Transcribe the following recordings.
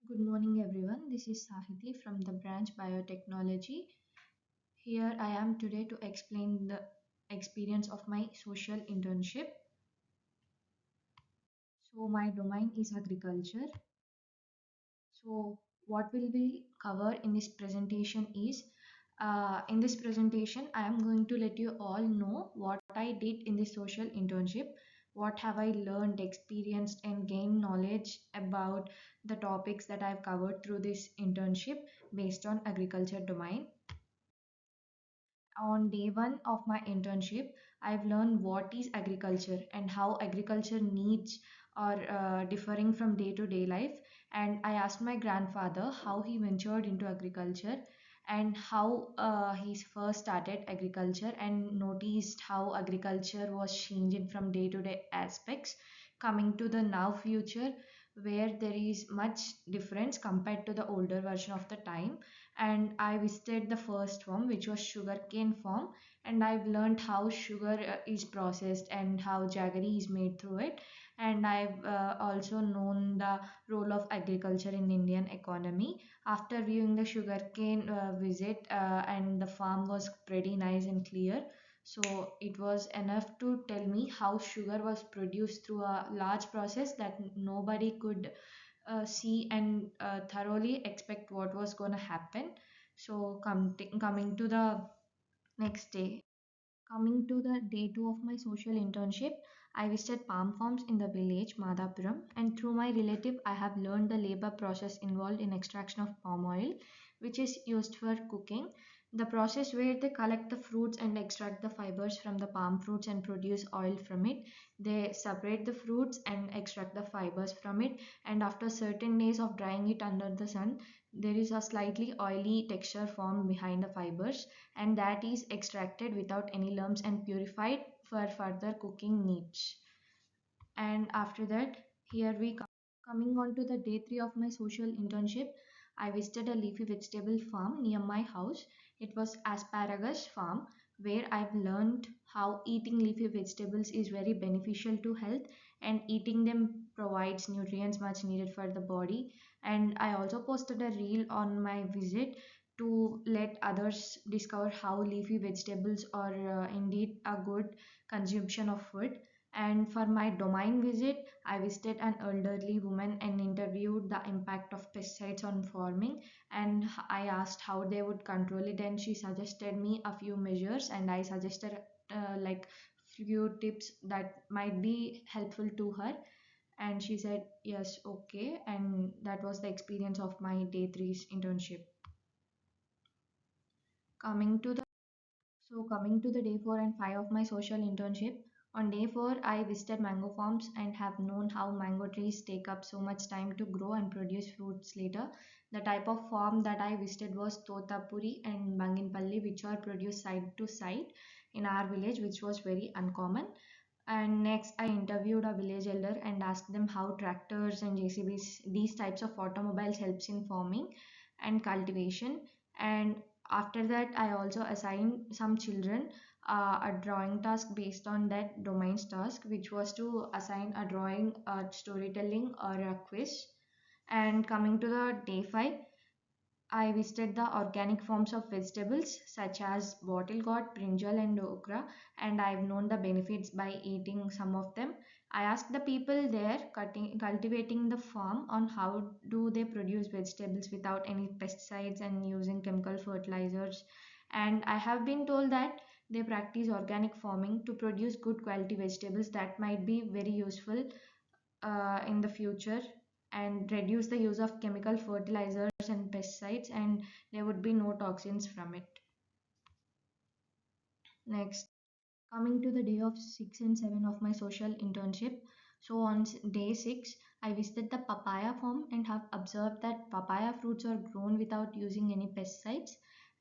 Good morning, everyone. This is Sahithi from the branch biotechnology. Here I am today to explain the experience of my social internship. So, my domain is agriculture. So, what will we cover in this presentation is in this presentation, I am going to let you all know what I did in the social internship, what have I learned, experienced, and gained knowledge about the topics that I've covered through this internship based on agriculture domain. On day one of my internship, I've learned what is agriculture and how agriculture needs are differing from day to day life. And I asked my grandfather how he ventured into agriculture and how he first started agriculture and noticed how agriculture was changing from day to day aspects, coming to the now future where there is much difference compared to the older version of the time. And I visited the first farm, which was sugarcane farm, and I've learned how sugar is processed and how jaggery is made through it. And I've also known the role of agriculture in Indian economy. After viewing the sugarcane visit, and the farm was pretty nice and clear. So it was enough to tell me how sugar was produced through a large process that nobody could see and thoroughly expect what was going to happen. So coming to the next day, coming to the day two of my social internship, I visited palm farms in the village Madhapuram, and through my relative, I have learned the labor process involved in extraction of palm oil, which is used for cooking. The process where they collect the fruits and extract the fibers from the palm fruits and produce oil from it. They separate the fruits and extract the fibers from it, and after certain days of drying it under the sun, there is a slightly oily texture formed behind the fibers, and that is extracted without any lumps and purified for further cooking needs. And after that, here we come. Coming on to the day three of my social internship, I visited a leafy vegetable farm near my house. It was asparagus farm where I've learned how eating leafy vegetables is very beneficial to health and eating them provides nutrients much needed for the body. And I also posted a reel on my visit to let others discover how leafy vegetables are indeed a good consumption of food. And for my domain visit, I visited an elderly woman and interviewed the impact of pesticides on farming. And I asked how they would control it, and she suggested me a few measures, and I suggested like few tips that might be helpful to her. And she said, yes, okay. And that was the experience of my day three's internship. Coming to the coming to the day 4 and 5 of my social internship, on day 4, I visited mango farms and have known how mango trees take up so much time to grow and produce fruits later. The type of farm that I visited was Totapuri and Banginpalli, which are produced side to side in our village, which was very uncommon. And next, I interviewed a village elder and asked them how tractors and JCBs, these types of automobiles, helps in farming and cultivation. And after that, I also assigned some children a drawing task based on that domain's task, which was to assign a drawing, a storytelling, or a quiz. And coming to the day 5, I visited the organic forms of vegetables such as bottle gourd, brinjal, and okra, and I've known the benefits by eating some of them. I asked the people there cultivating the farm on how do they produce vegetables without any pesticides and using chemical fertilizers. And I have been told that they practice organic farming to produce good quality vegetables that might be very useful in the future and reduce the use of chemical fertilizers and pesticides, and there would be no toxins from it. Next, coming to the day of 6 and 7 of my social internship. So on day 6, I visited the papaya farm and have observed that papaya fruits are grown without using any pesticides,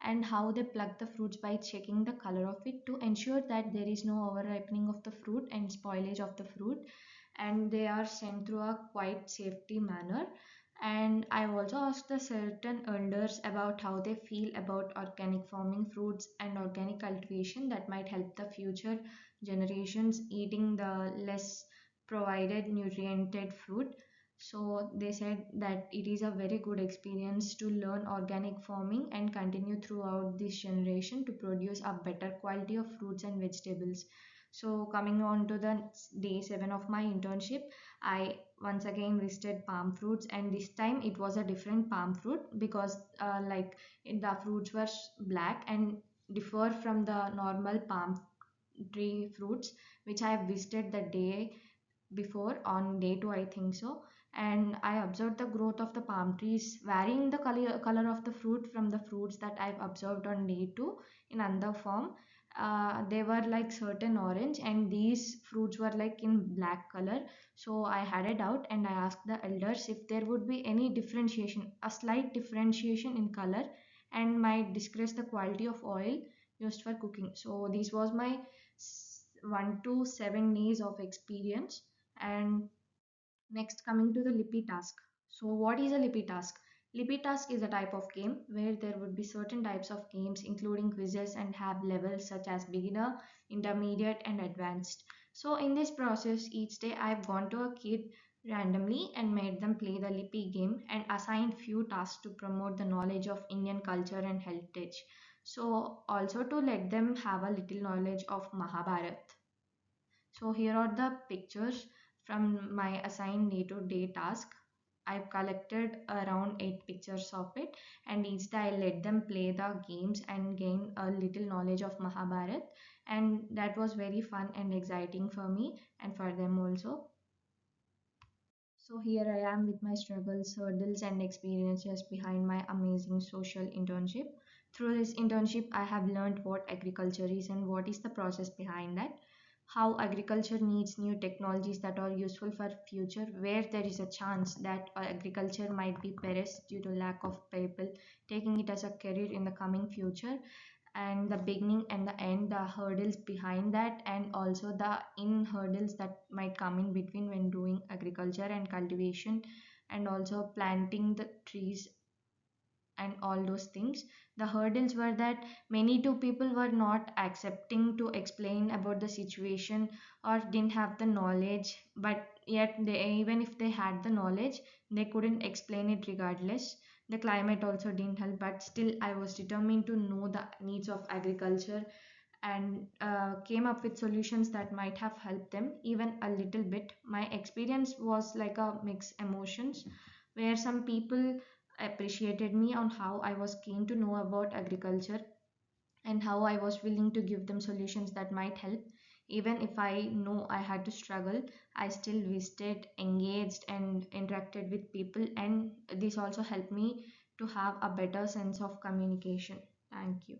and how they pluck the fruits by checking the color of it to ensure that there is no over ripening of the fruit and spoilage of the fruit, and they are sent through a quite safety manner. And I've also asked the certain elders about how they feel about organic farming, fruits, and organic cultivation that might help the future generations eating the less provided nutriented food. So they said that it is a very good experience to learn organic farming and continue throughout this generation to produce a better quality of fruits and vegetables. So coming on to the day 7 of my internship, I once again visited palm fruits, and this time it was a different palm fruit because the fruits were black and differ from the normal palm tree fruits which I have visited the day before on day 2, I think so. And I observed the growth of the palm trees varying the color of the fruit from the fruits that I've observed on day 2 in another form. They were like certain orange and these fruits were like in black color. So I had a doubt and I asked the elders if there would be any differentiation, a slight differentiation in color, and might discuss the quality of oil used for cooking. So this was my 1 to 7 days of experience. And next, coming to the Lippy task. So, what is a Lippy task? Lippy task is a type of game where there would be certain types of games, including quizzes, and have levels such as beginner, intermediate, and advanced. So, in this process, each day I've gone to a kid randomly and made them play the Lippy game and assigned few tasks to promote the knowledge of Indian culture and heritage. So, also to let them have a little knowledge of Mahabharat. So here are the pictures from my assigned day-to-day task. I've collected around 8 pictures of it, and each day I let them play the games and gain a little knowledge of Mahabharat, and that was very fun and exciting for me and for them also. So here I am with my struggles, hurdles, and experiences behind my amazing social internship. Through this internship, I have learned what agriculture is and what is the process behind that, how agriculture needs new technologies that are useful for future, where there is a chance that agriculture might be perished due to lack of people taking it as a career in the coming future, and the beginning and the end, the hurdles behind that, and also the in hurdles that might come in between when doing agriculture and cultivation, and also planting the trees and all those things. The hurdles were that many two people were not accepting to explain about the situation or didn't have the knowledge, but yet they, even if they had the knowledge, they couldn't explain it regardless. The climate also didn't help, but still I was determined to know the needs of agriculture and came up with solutions that might have helped them even a little bit. My experience was like a mixed emotions, where some people appreciated me on how I was keen to know about agriculture and how I was willing to give them solutions that might help. Even if I know I had to struggle, I still visited, engaged, and interacted with people, and this also helped me to have a better sense of communication. Thank you.